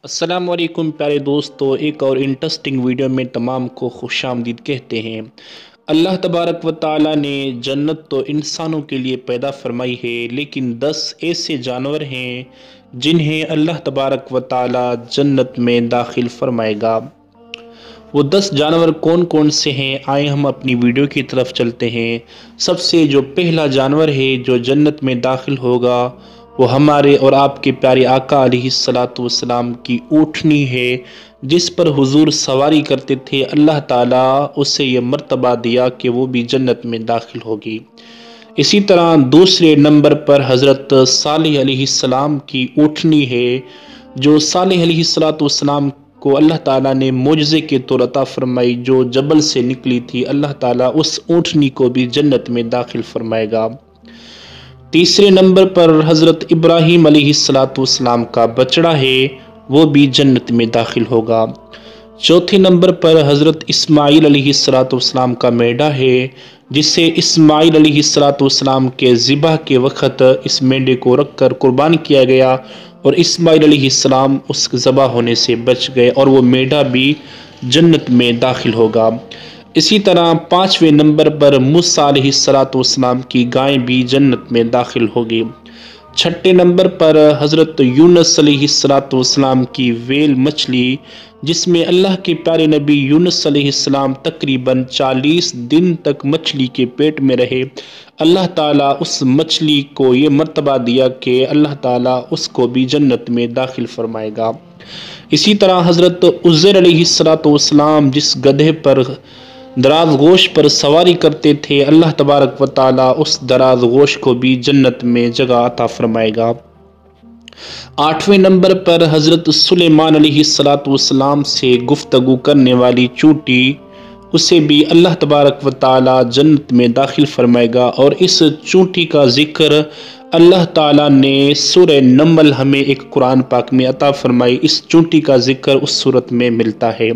السلام علیکم پیارے دوستو، ایک اور انٹرسٹنگ ویڈیو میں تمام کو خوش آمدید کہتے ہیں۔ اللہ تبارک و تعالی نے جنت تو انسانوں کے لیے پیدا فرمائی ہے، لیکن 10 ایسے جانور ہیں جنہیں اللہ تبارک و تعالی جنت میں داخل فرمائے گا۔ وہ 10 جانور کون کون سے ہیں؟ آئے ہم اپنی ویڈیو کی طرف چلتے ہیں۔ سب سے جو پہلا جانور ہے جو جنت میں داخل ہوگا وہ ہمارے اور آپ کے پیارے آقا علیہ الصلوۃ والسلام کی اونٹنی ہے، جس پر حضور سواری کرتے تھے۔ اللہ تعالیٰ اسے یہ مرتبہ دیا کہ وہ بھی جنت میں داخل ہوگی۔ اسی طرح دوسرے نمبر پر حضرت صالح علیہ السلام کی اونٹنی ہے، جو صالح علیہ الصلوۃ والسلام کو اللہ تعالیٰ نے معجزے کے طور عطا فرمائی، جو جبل سے نکلی تھی۔ اللہ تعالیٰ اس اونٹنی کو بھی جنت میں داخل فرمائے گا۔ تیسرے نمبر پر حضرت ابراہیم علیہ الصلوۃ والسلام کا بچڑا ہے، وہ بھی جنت میں داخل ہوگا۔ چوتھے نمبر پر حضرت اسماعیل علیہ الصلوۃ والسلام کا میڑا ہے، جسے اسماعیل علیہ الصلوۃ والسلام کے ذبح کے وقت اس میڑے کو رکھ کر قربان کیا گیا، اور اسماعیل علیہ السلام اس ذبح ہونے سے بچ گئے، اور وہ میڑا بھی جنت میں داخل ہوگا۔ اسی طرح پانچویں نمبر پر موسیٰ علیہ الصلوۃ والسلام کی گائے بھی جنت میں داخل ہوگی۔ چھٹے نمبر پر حضرت یونس علیہ الصلوۃ والسلام کی ویل مچھلی، جس میں اللہ کے پیارے نبی یونس علیہ السلام تقریباً 40 دن تک مچھلی کے پیٹ میں رہے۔ اللہ تعالیٰ اس مچھلی کو یہ مرتبہ دیا کہ اللہ تعالیٰ اس کو بھی جنت میں داخل فرمائے گا۔ اسی طرح حضرت عزیر علیہ الصلوۃ والسلام جس گدھے پر دراز گوش پر سواری کرتے تھے، اللہ تبارک و تعالیٰ اس دراز گوش کو بھی جنت میں جگہ عطا فرمائے گا۔ آٹھویں نمبر پر حضرت سلیمان علیہ الصلوۃ والسلام سے گفتگو کرنے والی چونٹی، اسے بھی اللہ تبارک و تعالیٰ جنت میں داخل فرمائے گا، اور اس چونٹی کا ذکر اللہ تعالیٰ نے سورہ نمل ہمیں ایک قرآن پاک میں عطا فرمائی۔ اس چونٹی کا ذکر اس صورت میں ملتا ہے۔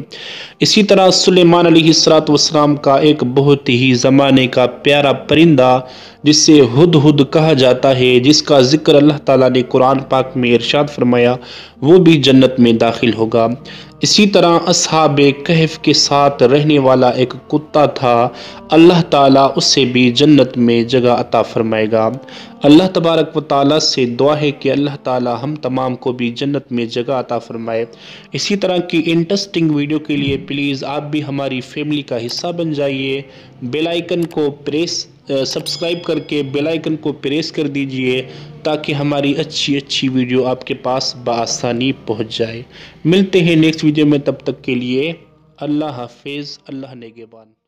اسی طرح سلیمان علیہ الصلوۃ والسلام کا ایک بہت ہی زمانے کا پیارا پرندہ، جسے ہدہد کہا جاتا ہے، جس کا ذکر اللہ تعالیٰ نے قرآن پاک میں ارشاد فرمایا، وہ بھی جنت میں داخل ہوگا۔ اسی طرح اصحاب کہف کے ساتھ رہنے والا ایک کتا تھا، اللہ تعالیٰ اسے بھی جنت میں جگہ عطا فرمائے گا۔ اللہ تبارک و تعالیٰ سے دعا ہے کہ اللہ تعالیٰ ہم تمام کو بھی جنت میں جگہ عطا فرمائے۔ اسی طرح کی انٹرسٹنگ ویڈیو کے لیے پلیز آپ بھی ہماری فیملی کا حصہ بن جائیے۔ بیل آئیکن کو سبسکرائب کر کے بیل آئیکن کو پریس کر دیجئے، تاکہ ہماری اچھی ویڈیو آپ کے پاس بآسانی پہنچ جائے۔ ملتے ہیں نیکسٹ ویڈیو میں، تب تک کے لیے اللہ حافظ، اللہ نگہبان۔